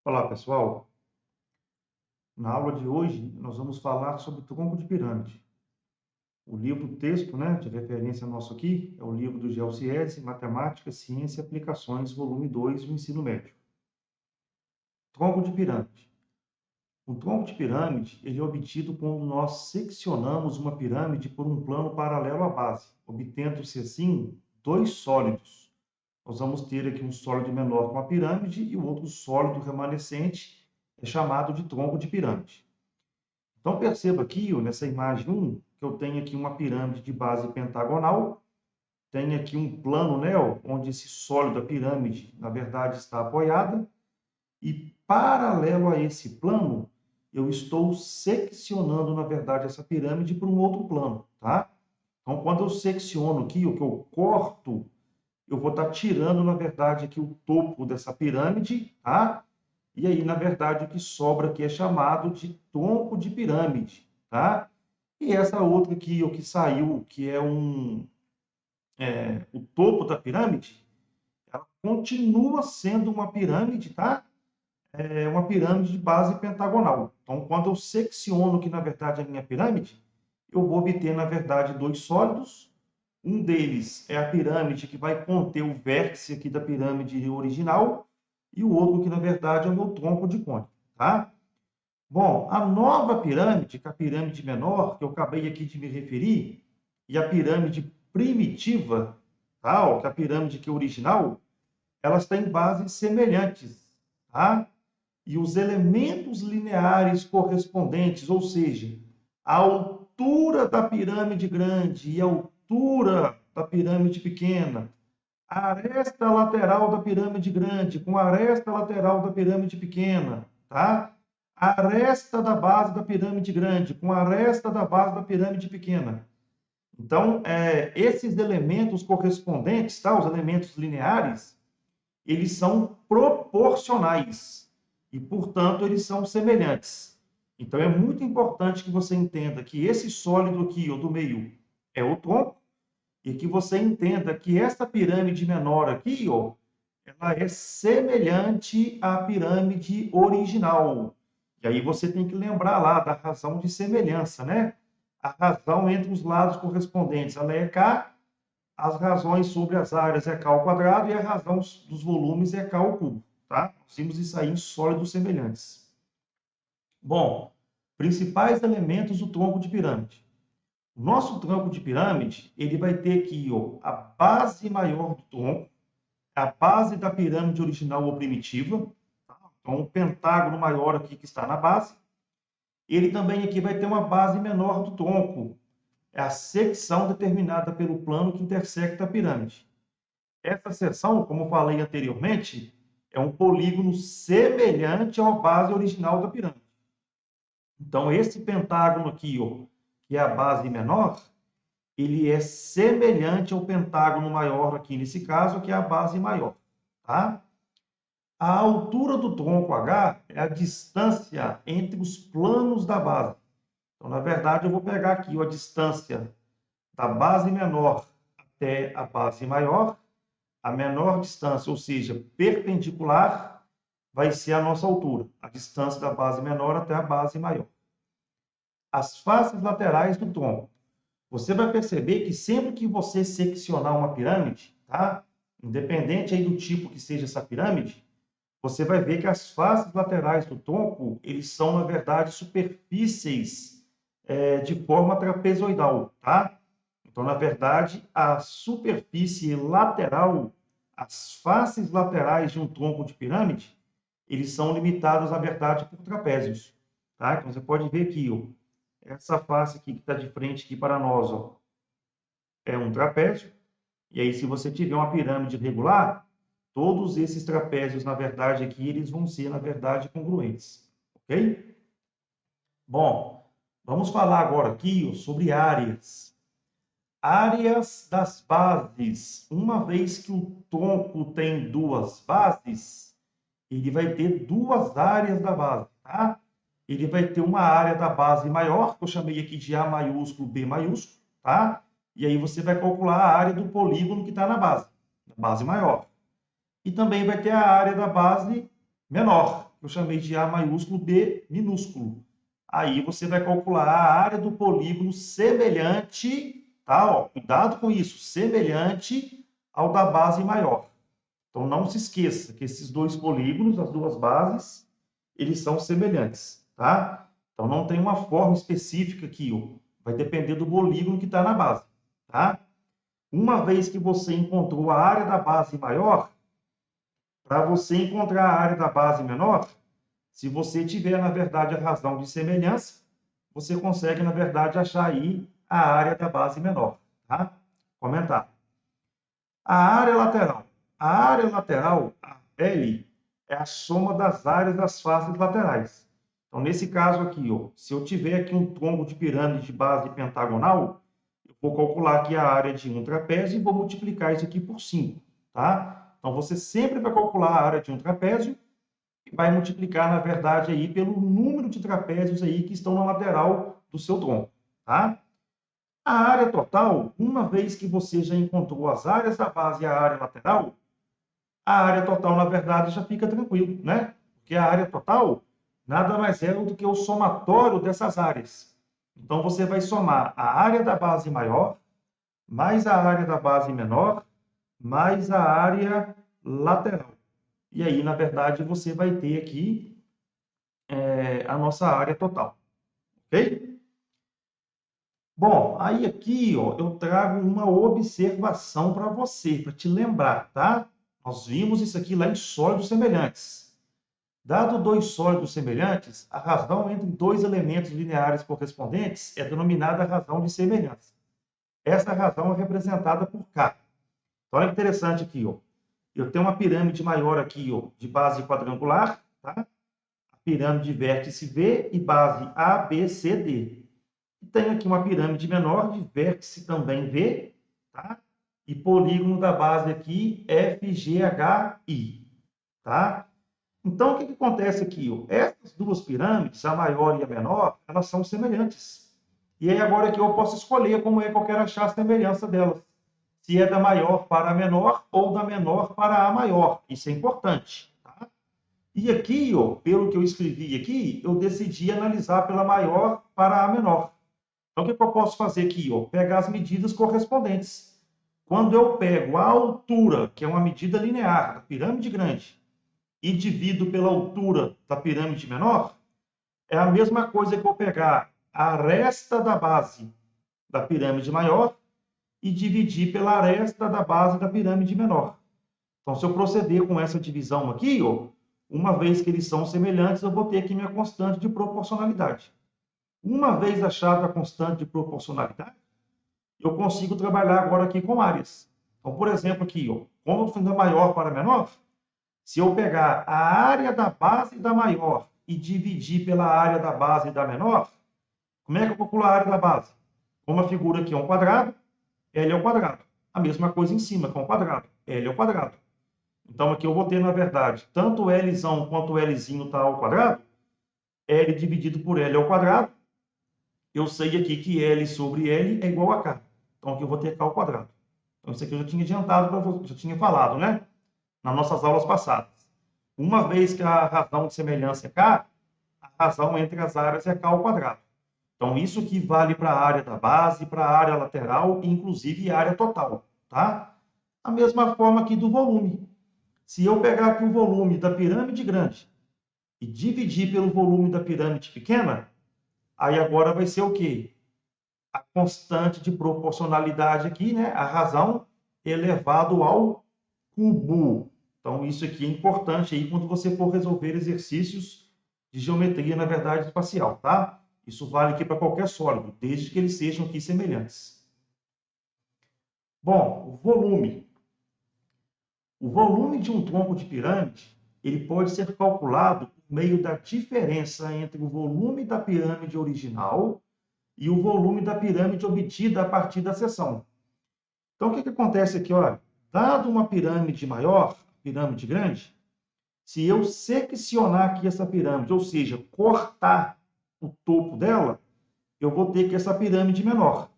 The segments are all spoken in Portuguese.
Olá, pessoal. Na aula de hoje, nós vamos falar sobre tronco de pirâmide. O livro texto, de referência nosso aqui, é o livro do GEOCIESE, Matemática, Ciência e Aplicações, volume 2 do ensino médio. Tronco de pirâmide. O tronco de pirâmide, ele é obtido quando nós seccionamos uma pirâmide por um plano paralelo à base, obtendo-se assim dois sólidos. Nós vamos ter aqui um sólido menor com a pirâmide e o outro sólido remanescente é chamado de tronco de pirâmide. Então, perceba aqui, nessa imagem 1, que eu tenho aqui uma pirâmide de base pentagonal, tenho aqui um plano, onde esse sólido da pirâmide, na verdade, está apoiada, e paralelo a esse plano, eu estou seccionando, na verdade, essa pirâmide para um outro plano, tá? Então, quando eu secciono aqui, o que eu corto, eu vou estar tirando, na verdade, aqui o topo dessa pirâmide, tá? E aí, na verdade, o que sobra aqui é chamado de tronco de pirâmide, tá? E essa outra aqui, o que saiu, que é o topo da pirâmide, ela continua sendo uma pirâmide, tá? É uma pirâmide de base pentagonal. Então, quando eu secciono aqui, na verdade, a minha pirâmide, eu vou obter, na verdade, dois sólidos. Um deles é a pirâmide que vai conter o vértice aqui da pirâmide original, e o outro que, na verdade, é o meu tronco de cônico, tá? Bom, a nova pirâmide, que é a pirâmide menor, que eu acabei aqui de me referir, e a pirâmide primitiva, tá? Que é a pirâmide que é original, elas têm bases semelhantes, tá? E os elementos lineares correspondentes, ou seja, a altura da pirâmide grande e a altura da pirâmide pequena, a aresta lateral da pirâmide grande com a aresta lateral da pirâmide pequena, tá? A aresta da base da pirâmide grande com a aresta da base da pirâmide pequena. Então, esses elementos correspondentes, tá? Os elementos lineares, eles são proporcionais e, portanto, eles são semelhantes. Então, é muito importante que você entenda que esse sólido aqui, o do meio, é o tronco, e que você entenda que essa pirâmide menor aqui, ela é semelhante à pirâmide original. E aí você tem que lembrar lá da razão de semelhança, né? A razão entre os lados correspondentes, ela é K, as razões sobre as áreas é K ao quadrado e a razão dos volumes é K ao cubo, tá? Nós temos isso aí em sólidos semelhantes. Bom, principais elementos do tronco de pirâmide. O nosso tronco de pirâmide, ele vai ter aqui, a base maior do tronco, a base da pirâmide original ou primitiva, tá? Então, o pentágono maior aqui que está na base. Ele também aqui vai ter uma base menor do tronco, é a secção determinada pelo plano que intersecta a pirâmide. Essa seção, como falei anteriormente, é um polígono semelhante à base original da pirâmide. Então, esse pentágono aqui, que é a base menor, ele é semelhante ao pentágono maior aqui nesse caso, que é a base maior, tá? A altura do tronco H é a distância entre os planos da base. Então, na verdade, eu vou pegar aqui a distância da base menor até a base maior. A menor distância, ou seja, perpendicular, vai ser a nossa altura, a distância da base menor até a base maior. As faces laterais do tronco. Você vai perceber que sempre que você seccionar uma pirâmide, tá? Independente aí do tipo que seja essa pirâmide, você vai ver que as faces laterais do tronco, eles são, na verdade, superfícies de forma trapezoidal, tá? Então, na verdade, a superfície lateral, as faces laterais de um tronco de pirâmide, eles são limitados, na verdade, por trapézios, tá? Então, você pode ver aqui, essa face aqui que está de frente aqui para nós, é um trapézio. E aí, se você tiver uma pirâmide regular, todos esses trapézios, na verdade, aqui, eles vão ser, na verdade, congruentes. Ok? Bom, vamos falar agora aqui sobre áreas. Áreas das bases. Uma vez que o tronco tem duas bases, ele vai ter duas áreas da base, tá? Ele vai ter uma área da base maior, que eu chamei aqui de A maiúsculo, B maiúsculo, tá? E aí você vai calcular a área do polígono que está na base maior. E também vai ter a área da base menor, eu chamei de A maiúsculo, B minúsculo. Aí você vai calcular a área do polígono semelhante, tá? Ó, cuidado com isso, semelhante ao da base maior. Então não se esqueça que esses dois polígonos, as duas bases, eles são semelhantes, tá? Então não tem uma forma específica aqui, ó. Vai depender do polígono que está na base, tá? Uma vez que você encontrou a área da base maior, para você encontrar a área da base menor, se você tiver, na verdade, a razão de semelhança, você consegue, na verdade, achar aí a área da base menor, tá? Comentar. A área lateral. A área lateral, a L, é a soma das áreas das faces laterais. Então, nesse caso aqui, ó, se eu tiver aqui um tronco de pirâmide de base pentagonal, eu vou calcular aqui a área de um trapézio e vou multiplicar isso aqui por 5, tá? Então, você sempre vai calcular a área de um trapézio e vai multiplicar, na verdade, aí pelo número de trapézios aí que estão na lateral do seu tronco, tá? A área total, uma vez que você já encontrou as áreas da base e a área lateral, a área total, na verdade, já fica tranquilo, né? Porque a área total nada mais é do que o somatório dessas áreas. Então, você vai somar a área da base maior, mais a área da base menor, mais a área lateral. E aí, na verdade, você vai ter aqui a nossa área total, ok? Bom, aí aqui, ó, eu trago uma observação para você, para te lembrar, tá? Nós vimos isso aqui lá em sólidos semelhantes. Dado dois sólidos semelhantes, a razão entre dois elementos lineares correspondentes é denominada razão de semelhança. Essa razão é representada por K. Então, olha que interessante aqui, ó. Eu tenho uma pirâmide maior aqui, ó, de base quadrangular, tá? A pirâmide de vértice V e base A, B, C, D. E tenho aqui uma pirâmide menor de vértice também V, tá? E polígono da base aqui F, G, H, I, tá? Então, o que acontece aqui? Ó? Essas duas pirâmides, a maior e a menor, elas são semelhantes. E aí agora aqui eu posso escolher como é que eu quero achar a semelhança delas. Se é da maior para a menor ou da menor para a maior. Isso é importante. Tá? E aqui, ó, pelo que eu escrevi aqui, eu decidi analisar pela maior para a menor. Então, o que eu posso fazer aqui? Ó? Pegar as medidas correspondentes. Quando eu pego a altura, que é uma medida linear da pirâmide grande, e divido pela altura da pirâmide menor, é a mesma coisa que eu pegar a aresta da base da pirâmide maior e dividir pela aresta da base da pirâmide menor. Então, se eu proceder com essa divisão aqui, ó, uma vez que eles são semelhantes, eu vou ter aqui minha constante de proporcionalidade. Uma vez achada a constante de proporcionalidade, eu consigo trabalhar agora aqui com áreas. Então, por exemplo, aqui, ó, como eu estou da maior para menor, se eu pegar a área da base da maior e dividir pela área da base da menor, como é que eu calculo a área da base? Como a figura aqui é um quadrado, L ao quadrado. A mesma coisa em cima, que é um quadrado, L ao quadrado. Então, aqui eu vou ter, na verdade, tanto Lzão quanto Lzinho está ao quadrado, L dividido por L ao quadrado, eu sei aqui que L sobre L é igual a K. Então, aqui eu vou ter K ao quadrado. Então, isso aqui eu já tinha adiantado, já tinha falado, né? Nas nossas aulas passadas. Uma vez que a razão de semelhança é K, a razão entre as áreas é K ao quadrado. Então, isso que vale para a área da base, para a área lateral e, inclusive, a área total, tá? A mesma forma aqui do volume. Se eu pegar aqui o volume da pirâmide grande e dividir pelo volume da pirâmide pequena, aí agora vai ser o quê? A constante de proporcionalidade aqui, né? A razão elevado ao cubo. Então, isso aqui é importante aí quando você for resolver exercícios de geometria, na verdade, espacial, tá? Isso vale aqui para qualquer sólido, desde que eles sejam aqui semelhantes. Bom, o volume. O volume de um tronco de pirâmide, ele pode ser calculado por meio da diferença entre o volume da pirâmide original e o volume da pirâmide obtida a partir da seção. Então, o que acontece aqui? Olha, dado uma pirâmide maior, pirâmide grande, se eu seccionar aqui essa pirâmide, ou seja, cortar o topo dela, eu vou ter que essa pirâmide menor.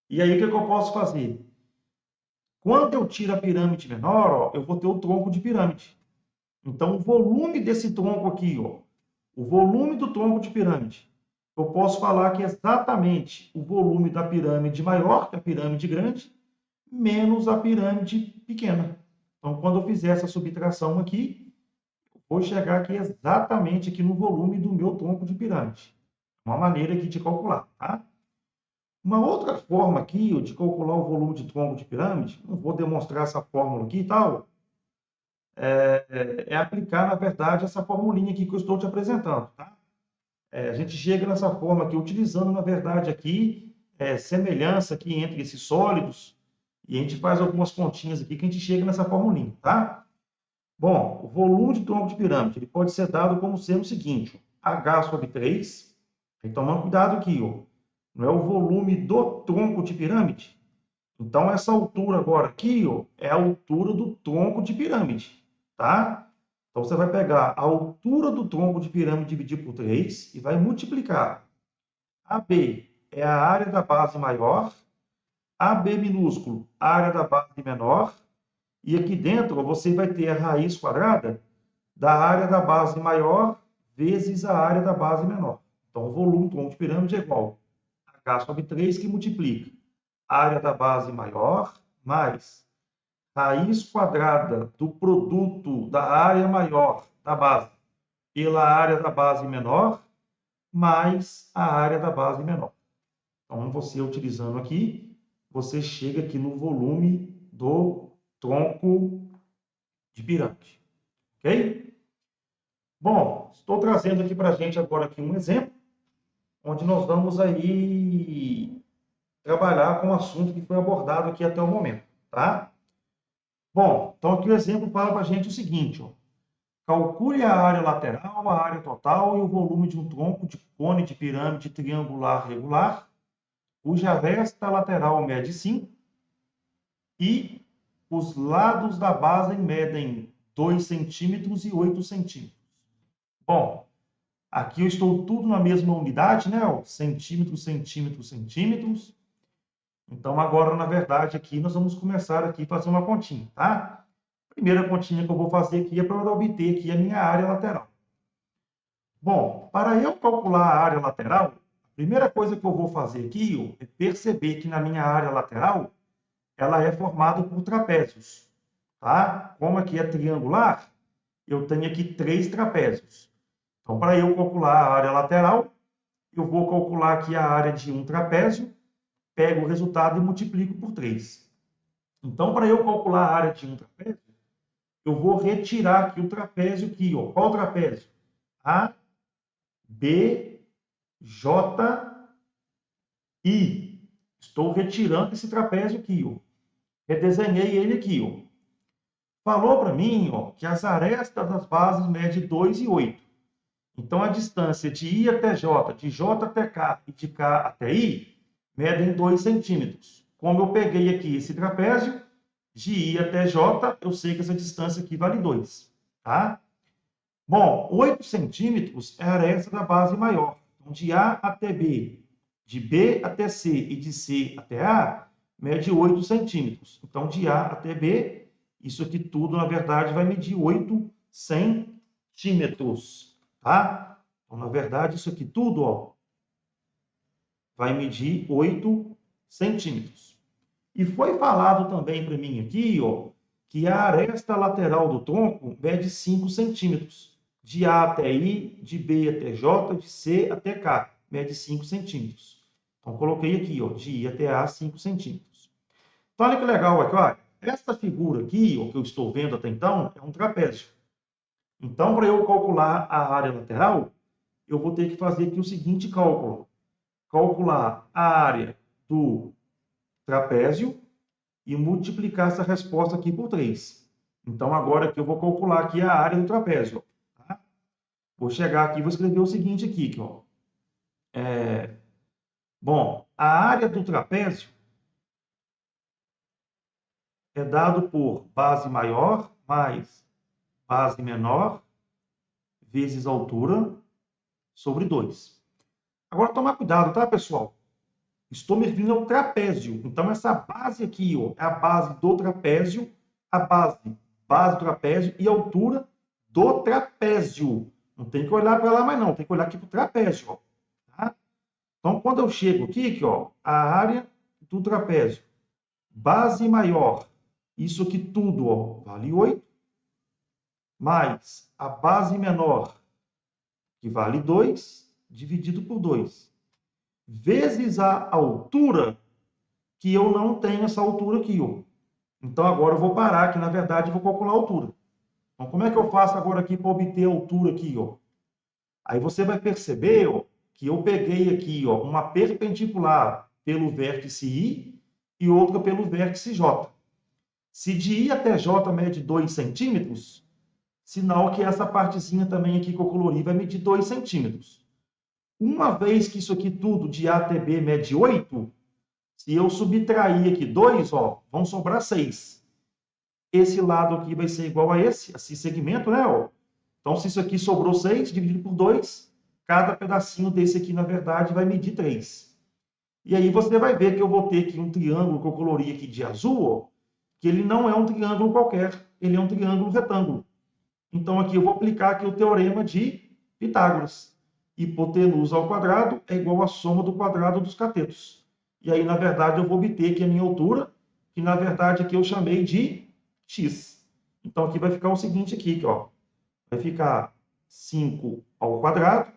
E aí, o que eu posso fazer? Quando eu tiro a pirâmide menor, ó, eu vou ter o tronco de pirâmide. Então, o volume desse tronco aqui, ó, o volume do tronco de pirâmide, eu posso falar que é exatamente o volume da pirâmide maior, que é a pirâmide grande, menos a pirâmide pequena. Então, quando eu fizer essa subtração aqui, eu vou chegar aqui exatamente aqui no volume do meu tronco de pirâmide. Uma maneira aqui de calcular, tá? Uma outra forma aqui de calcular o volume de tronco de pirâmide, não vou demonstrar essa fórmula aqui e tal, é aplicar, na verdade, essa formulinha aqui que eu estou te apresentando, tá? A gente chega nessa forma aqui, utilizando, na verdade, aqui, semelhança aqui entre esses sólidos, e a gente faz algumas continhas aqui que a gente chega nessa formulinha, tá? Bom, o volume de tronco de pirâmide ele pode ser dado como sendo o seguinte, H sobre 3, então tomando cuidado aqui, ó, não é o volume do tronco de pirâmide. Então, essa altura agora aqui, ó, é a altura do tronco de pirâmide, tá? Então, você vai pegar a altura do tronco de pirâmide e dividir por 3 e vai multiplicar. AB é a área da base maior, AB minúsculo, a área da base menor, e aqui dentro você vai ter a raiz quadrada da área da base maior vezes a área da base menor. Então, o volume do tronco de pirâmide é igual a H sobre 3, que multiplica a área da base maior mais raiz quadrada do produto da área maior da base pela área da base menor mais a área da base menor. Então, você utilizando aqui, você chega aqui no volume do tronco de pirâmide. Ok? Bom, estou trazendo aqui para a gente agora aqui um exemplo, onde nós vamos aí trabalhar com o assunto que foi abordado aqui até o momento, tá? Bom, então aqui o exemplo fala para a gente o seguinte, ó. Calcule a área lateral, a área total e o volume de um tronco de cone de pirâmide triangular regular, cuja aresta lateral mede 5 e os lados da base medem 2 centímetros e 8 centímetros. Bom, aqui eu estou tudo na mesma unidade, né? Ó, centímetros, centímetros, centímetros. Então, agora, na verdade, aqui nós vamos começar aqui a fazer uma continha, tá? A primeira continha que eu vou fazer aqui é para obter aqui a minha área lateral. Bom, para eu calcular a área lateral, a primeira coisa que eu vou fazer aqui é perceber que na minha área lateral, ela é formada por trapézios, tá? Como aqui é triangular, eu tenho aqui 3 trapézios. Então, para eu calcular a área lateral, eu vou calcular aqui a área de um trapézio, pego o resultado e multiplico por 3. Então, para eu calcular a área de um trapézio, eu vou retirar aqui o trapézio aqui, ó. Qual o trapézio? A, B, J, I. Estou retirando esse trapézio aqui, ó. Redesenhei ele aqui, ó. Falou para mim, ó, que as arestas das bases medem 2 e 8. Então, a distância de I até J, de J até K e de K até I, medem 2 centímetros. Como eu peguei aqui esse trapézio, de I até J, eu sei que essa distância aqui vale 2. Tá? Bom, 8 centímetros é a aresta da base maior. Então, de A até B, de B até C e de C até A, mede 8 centímetros. Então, de A até B, isso aqui tudo, na verdade, vai medir 8 centímetros. Tá? Então, na verdade, isso aqui tudo, ó, vai medir 8 centímetros. E foi falado também para mim aqui, ó, que a aresta lateral do tronco mede 5 centímetros. De A até I, de B até J, de C até K, mede 5 centímetros. Então, coloquei aqui, ó, de I até A, 5 centímetros. Então, olha que legal aqui, olha. Esta figura aqui, ó, que eu estou vendo até então, é um trapézio. Então, para eu calcular a área lateral, eu vou ter que fazer aqui o seguinte cálculo. Calcular a área do trapézio e multiplicar essa resposta aqui por 3. Então, agora aqui eu vou calcular aqui a área do trapézio. Tá? Vou chegar aqui e vou escrever o seguinte aqui. Ó. Bom, a área do trapézio é dado por base maior mais base menor vezes altura sobre 2. Agora, tomar cuidado, tá, pessoal? Estou me referindo ao trapézio. Então, essa base aqui ó, é a base do trapézio, a base do trapézio e a altura do trapézio. Não tem que olhar para lá mais não, tem que olhar aqui para o trapézio. Ó, tá? Então, quando eu chego aqui, ó, a área do trapézio, base maior, isso aqui tudo ó, vale 8, mais a base menor, que vale 2, dividido por 2, vezes a altura, que eu não tenho essa altura aqui. Ó. Então, agora eu vou parar aqui, na verdade, e vou calcular a altura. Então, como é que eu faço agora aqui para obter a altura aqui? Ó? Aí você vai perceber ó, que eu peguei aqui ó, uma perpendicular pelo vértice I e outra pelo vértice J. Se de I até J mede 2 centímetros, sinal que essa partezinha também aqui que eu colori vai medir 2 centímetros. Uma vez que isso aqui tudo de A até B mede 8, se eu subtrair aqui 2, ó, vão sobrar 6. Esse lado aqui vai ser igual a esse segmento, né? Ó. Então, se isso aqui sobrou 6, dividido por 2, cada pedacinho desse aqui, na verdade, vai medir 3. E aí você vai ver que eu vou ter aqui um triângulo que eu colori aqui de azul, ó, que ele não é um triângulo qualquer, ele é um triângulo retângulo. Então, aqui eu vou aplicar aqui o teorema de Pitágoras. Hipotenusa ao quadrado é igual à soma do quadrado dos catetos. E aí, na verdade, eu vou obter aqui a minha altura, que na verdade aqui eu chamei de x. Então, aqui vai ficar o seguinte aqui, ó. Vai ficar 5 ao quadrado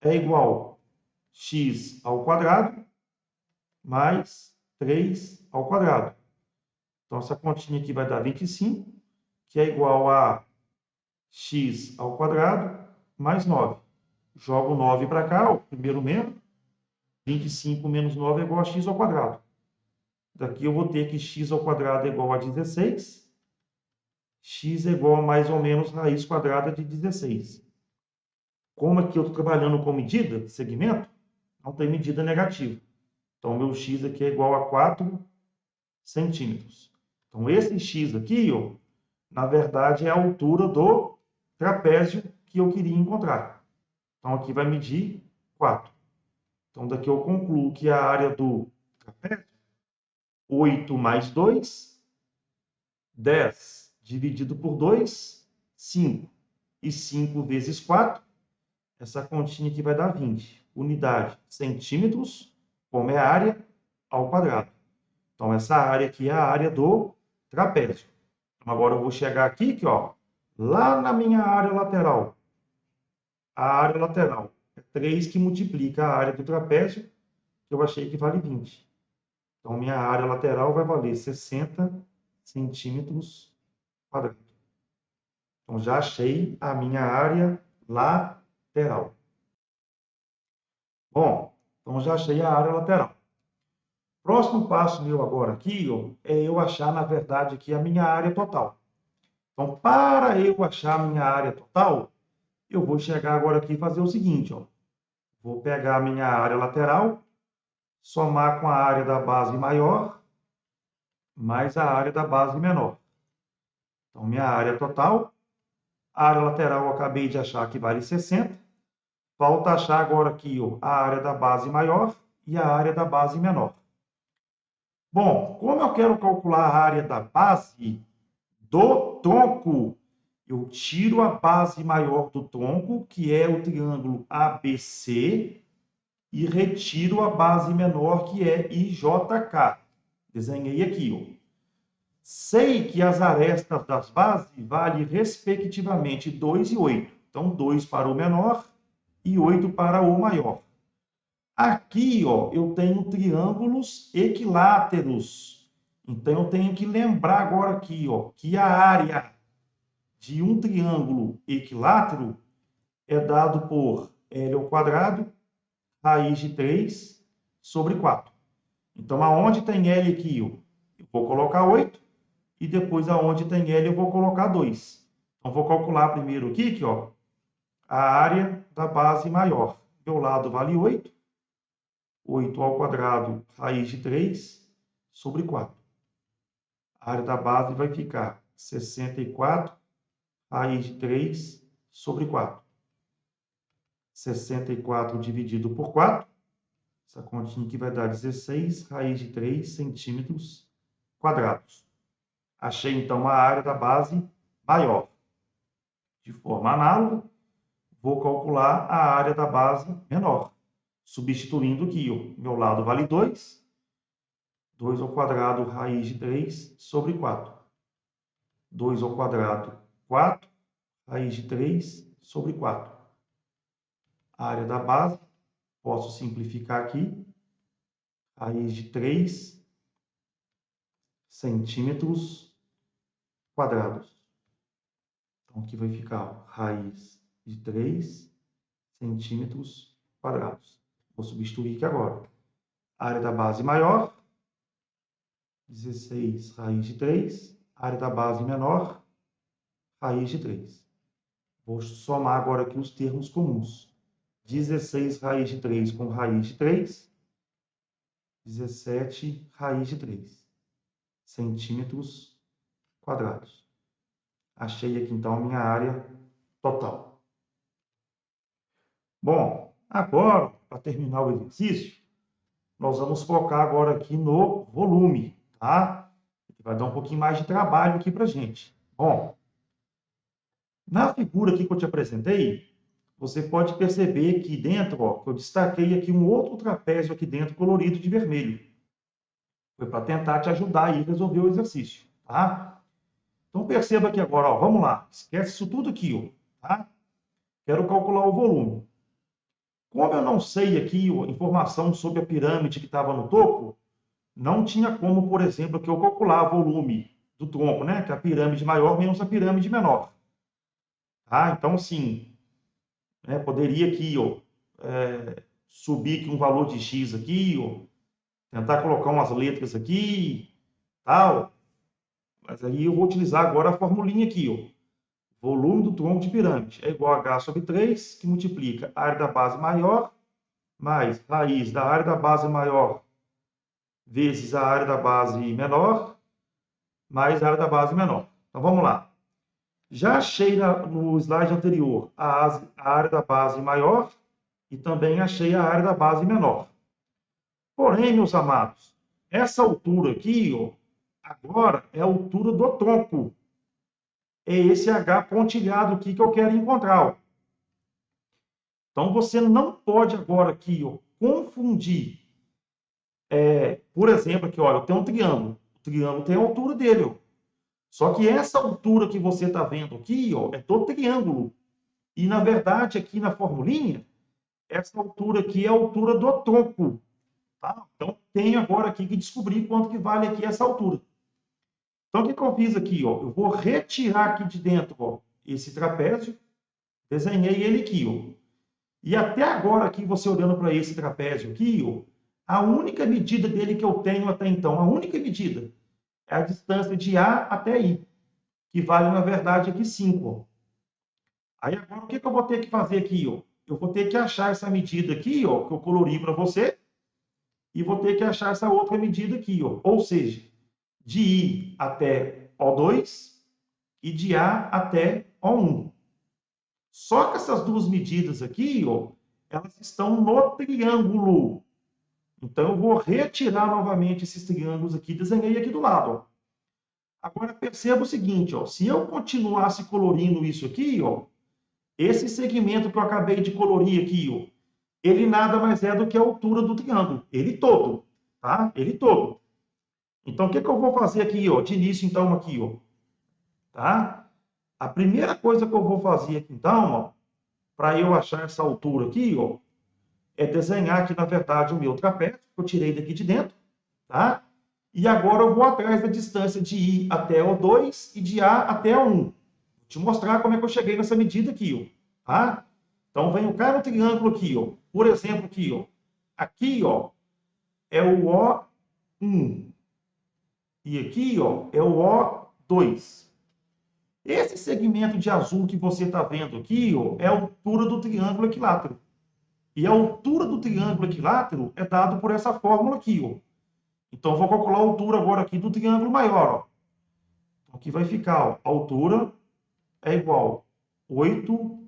é igual a x ao quadrado mais 3 ao quadrado. Então, essa continha aqui vai dar 25, que é igual a x ao quadrado mais 9. Jogo 9 para cá, o primeiro membro. 25 menos 9 é igual a x ao quadrado. Daqui eu vou ter que x ao quadrado é igual a 16. X é igual a mais ou menos raiz quadrada de 16. Como aqui eu estou trabalhando com medida, segmento, não tem medida negativa. Então, meu x aqui é igual a 4 centímetros. Então, esse x aqui, ó, na verdade, é a altura do trapézio que eu queria encontrar. Então, aqui vai medir 4. Então, daqui eu concluo que a área do trapézio, 8 mais 2, 10 dividido por 2, 5. E 5 vezes 4, essa continha aqui vai dar 20. Unidade, centímetros, como é a área, ao quadrado. Então, essa área aqui é a área do trapézio. Então, agora eu vou chegar aqui, ó, lá na minha área lateral. A área lateral é 3 que multiplica a área do trapézio, que eu achei que vale 20. Então, minha área lateral vai valer 60 centímetros quadrados. Então, já achei a minha área lateral. Bom, então já achei a área lateral. Próximo passo meu agora aqui, ó, é eu achar, na verdade, aqui a minha área total. Então, para eu achar a minha área total, eu vou chegar agora aqui e fazer o seguinte, ó. Vou pegar a minha área lateral, somar com a área da base maior, mais a área da base menor. Então, minha área total, a área lateral eu acabei de achar que vale 60. Falta achar agora aqui ó, a área da base maior e a área da base menor. Bom, como eu quero calcular a área da base do tronco, eu tiro a base maior do tronco, que é o triângulo ABC, e retiro a base menor, que é IJK. Desenhei aqui, ó. Sei que as arestas das bases valem, respectivamente, 2 e 8. Então, 2 para o menor e 8 para o maior. Aqui, ó, eu tenho triângulos equiláteros. Então, eu tenho que lembrar agora aqui, ó, que a área de um triângulo equilátero é dado por L ao quadrado, raiz de 3 sobre 4. Então, aonde tem L aqui, ó, eu vou colocar 8. E depois, aonde tem L, eu vou colocar 2. Então, vou calcular primeiro aqui, ó, a área da base maior. Meu lado vale 8. 8 ao quadrado, raiz de 3, sobre 4. A área da base vai ficar 64, raiz de 3, sobre 4. 64 dividido por 4. Essa continha aqui vai dar 16, raiz de 3 centímetros quadrados. Achei, então, a área da base maior. De forma análoga, vou calcular a área da base menor, substituindo aqui, ó, meu lado vale 2, 2 ao quadrado raiz de 3 sobre 4. 2 ao quadrado, 4, raiz de 3 sobre 4. A área da base, posso simplificar aqui, raiz de 3 centímetros quadrados. Então, aqui vai ficar ó, raiz de 3 centímetros quadrados. Vou substituir aqui agora. A área da base maior, 16 raiz de 3. A área da base menor, raiz de 3. Vou somar agora aqui os termos comuns. 16 raiz de 3 com raiz de 3. 17 raiz de 3 centímetros quadrados. Achei aqui, então, a minha área total. Bom, agora, para terminar o exercício, nós vamos focar agora aqui no volume, tá? Vai dar um pouquinho mais de trabalho aqui para a gente. Bom, na figura aqui que eu te apresentei, você pode perceber que dentro, ó, que eu destaquei aqui um outro trapézio aqui dentro colorido de vermelho. Foi para tentar te ajudar aí a resolver o exercício, tá? Então perceba aqui agora, ó, vamos lá, esquece isso tudo aqui, ó, tá? Quero calcular o volume. Como eu não sei aqui a informação sobre a pirâmide que estava no topo, não tinha como, por exemplo, aqui eu calcular o volume do tronco, né? Que é a pirâmide maior menos a pirâmide menor. Tá? Então, assim, né, poderia aqui, ó, subir aqui um valor de x aqui, ó, tentar colocar umas letras aqui, tal. Mas aí eu vou utilizar agora a formulinha aqui, ó. Volume do tronco de pirâmide é igual a H sobre 3, que multiplica a área da base maior, mais raiz da área da base maior, vezes a área da base menor, mais a área da base menor. Então, vamos lá. Já achei no slide anterior a área da base maior e também achei a área da base menor. Porém, meus amados, essa altura aqui, ó, agora é a altura do tronco. É esse H pontilhado aqui que eu quero encontrar. Ó. Então, você não pode agora aqui ó, confundir. Por exemplo, aqui, olha, eu tenho um triângulo. O triângulo tem a altura dele. Ó. Só que essa altura que você está vendo aqui ó, é do triângulo. E, na verdade, aqui na formulinha, essa altura aqui é a altura do tronco. Tá? Então, tenho agora aqui que descobrir quanto que vale aqui essa altura. Então, o que eu fiz aqui? Ó? Eu vou retirar aqui de dentro ó, esse trapézio, desenhei ele aqui. Ó. E até agora, aqui, você olhando para esse trapézio aqui, ó, a única medida dele que eu tenho até então, a única medida, é a distância de A até I, que vale, na verdade, aqui 5. Ó. Aí, agora, o que eu vou ter que fazer aqui? Ó? Eu vou ter que achar essa medida aqui, ó, que eu colori para você, e vou ter que achar essa outra medida aqui. Ó. Ou seja, de I até O2 e de A até O1. Só que essas duas medidas aqui, ó, elas estão no triângulo. Então, eu vou retirar novamente esses triângulos aqui, desenhei aqui do lado. Ó. Agora, perceba o seguinte, ó, se eu continuasse colorindo isso aqui, ó, esse segmento que eu acabei de colorir aqui, ó, ele nada mais é do que a altura do triângulo. Ele todo, tá? Ele todo. Então, o que eu vou fazer aqui, ó, de início, então, aqui, ó, tá? A primeira coisa que eu vou fazer aqui, então, ó, para eu achar essa altura aqui, ó, é desenhar aqui, na verdade, o meu trapézio, que eu tirei daqui de dentro, tá? E agora eu vou atrás da distância de I até O2 e de A até O1. Vou te mostrar como é que eu cheguei nessa medida aqui, ó, tá? Então, venho cá no triângulo aqui, ó. Por exemplo, aqui, ó. Aqui, ó, é o O1. E aqui, ó, é o O2. Esse segmento de azul que você está vendo aqui, ó, é a altura do triângulo equilátero. E a altura do triângulo equilátero é dado por essa fórmula aqui, ó. Então, eu vou calcular a altura agora aqui do triângulo maior, ó. Então, aqui vai ficar, ó, a altura é igual a 8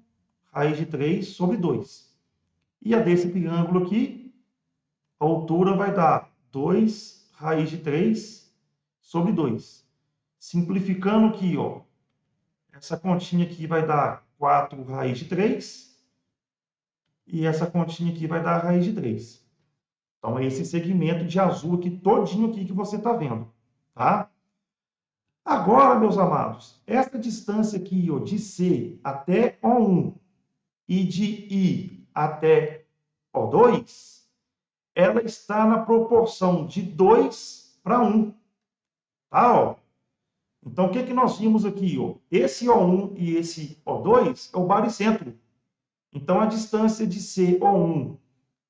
raiz de 3 sobre 2. E a desse triângulo aqui, a altura vai dar 2 raiz de 3 sobre 2. Simplificando aqui, ó, essa continha aqui vai dar 4 raiz de 3. E essa continha aqui vai dar a raiz de 3. Então, é esse segmento de azul aqui, todinho aqui que você está vendo. Tá? Agora, meus amados, essa distância aqui ó, de C até O1 e de I até O2, ela está na proporção de 2 para 1. Tá? Ó. Então, o que, que nós vimos aqui? Ó? Esse O1 e esse O2 é o baricentro. Então, a distância de CO1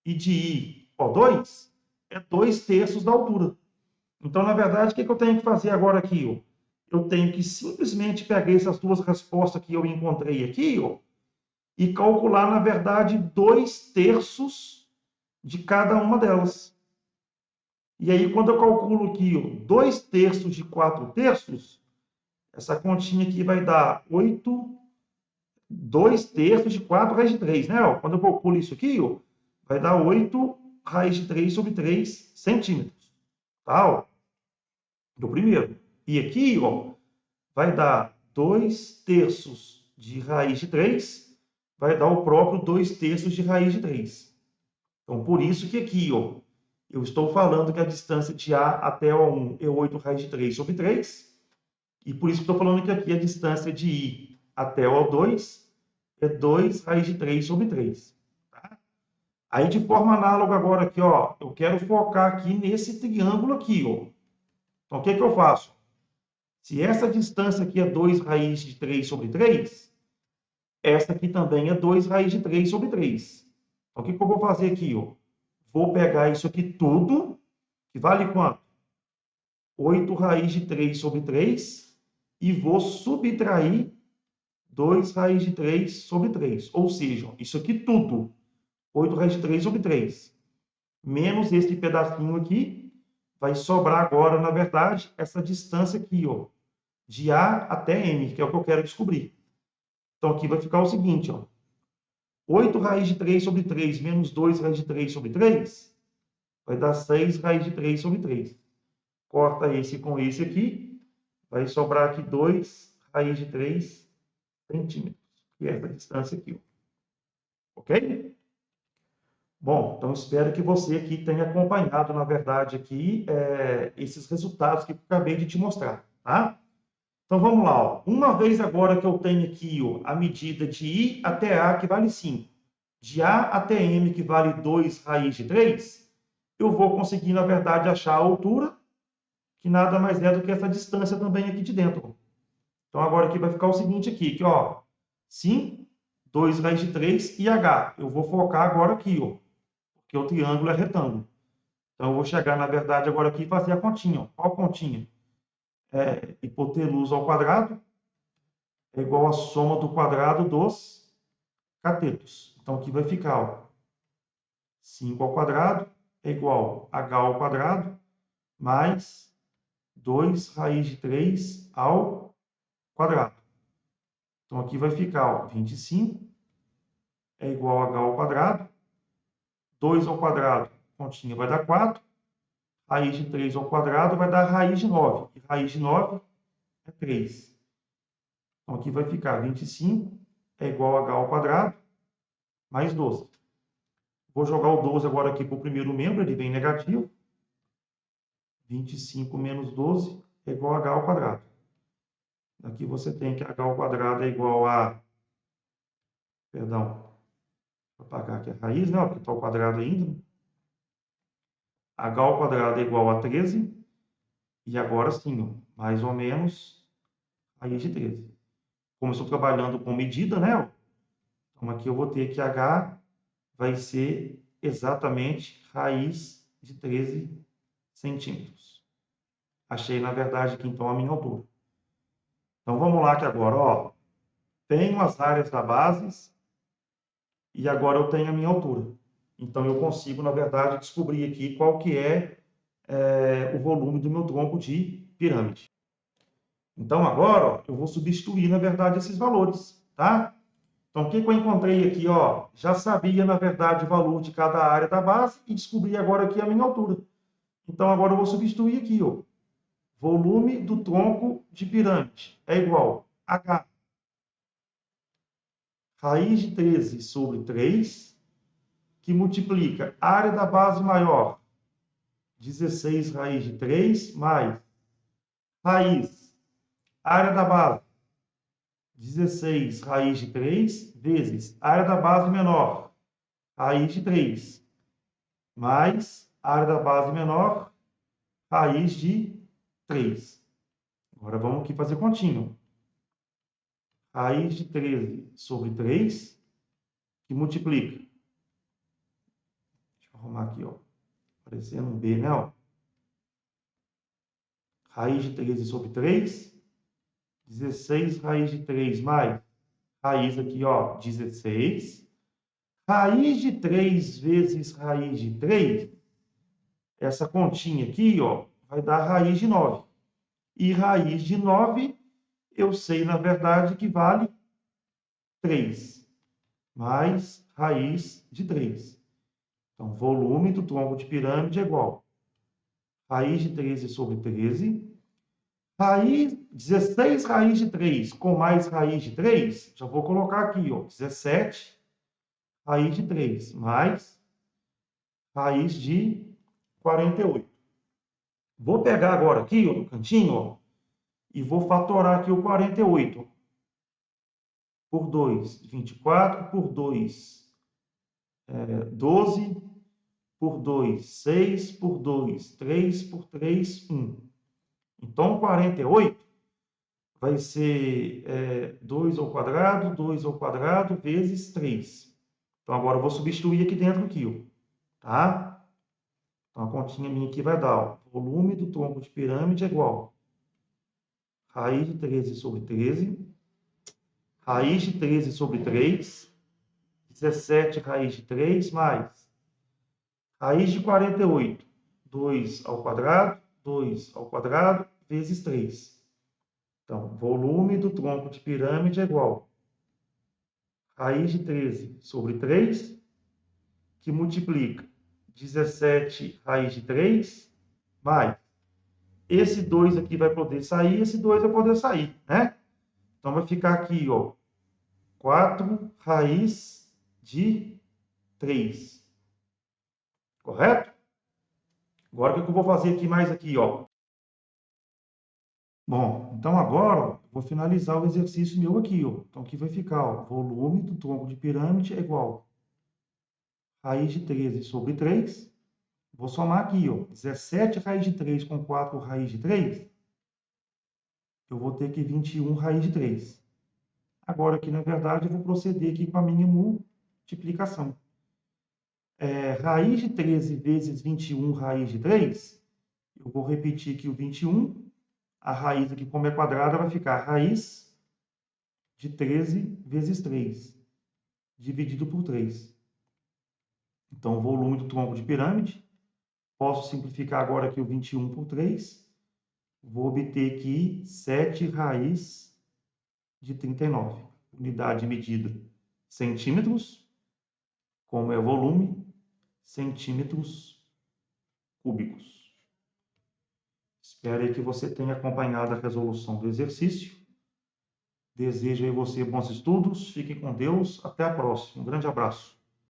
e de IO2 é 2/3 da altura. Então, na verdade, o que eu tenho que fazer agora aqui? Ó? Eu tenho que simplesmente pegar essas duas respostas que eu encontrei aqui ó, e calcular, na verdade, 2/3 de cada uma delas. E aí, quando eu calculo aqui ó, 2/3 de 4/3, essa continha aqui vai dar 8, 2/3 de 4 raiz de 3, né? Ó, quando eu calculo isso aqui, ó, vai dar 8 raiz de 3 sobre 3 centímetros. Tá? Ó, do primeiro. E aqui, ó, vai dar 2/3 de raiz de 3, vai dar o próprio 2/3 de raiz de 3. Então, por isso que aqui, ó, eu estou falando que a distância de A até O1 é 8 raiz de 3 sobre 3. E por isso que estou falando que aqui a distância de I até O2 é 2 raiz de 3 sobre 3. Tá? Aí, de forma análoga agora aqui, ó, eu quero focar aqui nesse triângulo aqui, ó. Então, o que que eu faço? Se essa distância aqui é 2 raiz de 3 sobre 3, essa aqui também é 2 raiz de 3 sobre 3. Então, o que que eu vou fazer aqui? Ó? Vou pegar isso aqui tudo, que vale quanto? 8 raiz de 3 sobre 3, e vou subtrair 2 raiz de 3 sobre 3. Ou seja, isso aqui tudo, 8 raiz de 3 sobre 3. Menos esse pedacinho aqui, vai sobrar agora, na verdade, essa distância aqui, ó, de A até M, que é o que eu quero descobrir. Então, aqui vai ficar o seguinte, ó. 8 raiz de 3 sobre 3 menos 2 raiz de 3 sobre 3 vai dar 6 raiz de 3 sobre 3. Corta esse com esse aqui, vai sobrar aqui 2 raiz de 3 centímetros, que é essa distância aqui. Ok? Bom, então espero que você aqui tenha acompanhado, na verdade, aqui esses resultados que eu acabei de te mostrar, tá? Então vamos lá, ó. Uma vez agora que eu tenho aqui ó, a medida de I até A, que vale 5, de A até M, que vale 2 raiz de 3, eu vou conseguir, na verdade, achar a altura, que nada mais é do que essa distância também aqui de dentro. Então agora aqui vai ficar o seguinte aqui, que ó, 5, 2 raiz de 3 e H. Eu vou focar agora aqui, ó, porque o triângulo é retângulo. Então eu vou chegar, na verdade, agora aqui e fazer a continha. Ó. Qual continha? Hipotenusa ao quadrado é igual à soma do quadrado dos catetos. Então, aqui vai ficar, ó, 5 ao quadrado é igual a h ao quadrado mais 2 raiz de 3 ao quadrado. Então, aqui vai ficar, ó, 25 é igual a h ao quadrado. 2 ao quadrado, continha, vai dar 4. Raiz de 3 ao quadrado vai dar raiz de 9. E raiz de 9 é 3. Então, aqui vai ficar 25 é igual a h ao quadrado mais 12. Vou jogar o 12 agora aqui para o primeiro membro, ele vem negativo. 25 menos 12 é igual a h ao quadrado. Aqui você tem que h ao quadrado é igual a... Perdão, vou apagar aqui a raiz, né? Porque está ao quadrado ainda. H ao quadrado é igual a 13. E agora sim, ó, mais ou menos raiz de 13. Como eu estou trabalhando com medida, né? Então aqui eu vou ter que h vai ser exatamente raiz de 13 centímetros. Achei, na verdade, aqui então a minha altura. Então vamos lá que agora, ó, tenho as áreas da base e agora eu tenho a minha altura. Então eu consigo, na verdade, descobrir aqui qual que é o volume do meu tronco de pirâmide. Então agora, ó, eu vou substituir, na verdade, esses valores, tá? Então, o que eu encontrei aqui, ó, já sabia, na verdade, o valor de cada área da base e descobri agora aqui a minha altura. Então, agora eu vou substituir aqui, ó. Volume do tronco de pirâmide é igual a H raiz de 13 sobre 3, que multiplica área da base maior, 16 raiz de 3, mais raiz, área da base, 16 raiz de 3, vezes área da base menor, raiz de 3, mais área da base menor, raiz de 3. Agora vamos aqui fazer continha. Raiz de 13 sobre 3, que multiplica. Deixa eu arrumar aqui, ó. Aparecendo um B, né? Ó. Raiz de 13 sobre 3, 16 raiz de 3 mais raiz aqui, ó, 16. Raiz de 3 vezes raiz de 3, essa continha aqui, ó, vai dar raiz de 9. E raiz de 9, eu sei, na verdade, que vale 3, mais raiz de 3. Então, volume do tronco de pirâmide é igual a raiz de 13 sobre 13, raiz, 16 raiz de 3 com mais raiz de 3, já vou colocar aqui, ó, 17 raiz de 3, mais raiz de 48. Vou pegar agora aqui, ó, no cantinho, ó, e vou fatorar aqui o 48. Por 2, 24, por 2, 12, por 2, 6, por 2, 3, por 3, 1. Então, 48 vai ser 2 ao quadrado, vezes 3. Então, agora eu vou substituir aqui dentro aqui, ó, tá? Então, a continha minha aqui vai dar, ó, volume do tronco de pirâmide é igual a raiz de 13 sobre 13, raiz de 13 sobre 3, 17 raiz de 3, mais raiz de 48, 2 ao quadrado, vezes 3. Então, volume do tronco de pirâmide é igual a raiz de 13 sobre 3, que multiplica 17 raiz de 3, mais esse 2 aqui vai poder sair, esse 2 vai poder sair, né? Então, vai ficar aqui, ó, 4 raiz de 3. Correto? Agora, o que eu vou fazer aqui mais aqui, ó? Bom, então agora, ó, eu vou finalizar o exercício meu aqui, ó. Então, aqui vai ficar, ó, volume do tronco de pirâmide é igual a raiz de 13 sobre 3. Vou somar aqui, ó, 17 raiz de 3 com 4 raiz de 3. Eu vou ter aqui 21 raiz de 3. Agora, aqui, na verdade, eu vou proceder aqui com a minha multiplicação. Raiz de 13 vezes 21 raiz de 3, eu vou repetir aqui o 21. A raiz aqui, como é quadrada, vai ficar raiz de 13 vezes 3, dividido por 3. Então, o volume do tronco de pirâmide, posso simplificar agora aqui o 21 por 3, vou obter aqui 7 raiz de 39. Unidade de medida, centímetros, como é o volume, centímetros cúbicos. Espero aí que você tenha acompanhado a resolução do exercício. Desejo a você bons estudos, fique com Deus, até a próxima. Um grande abraço.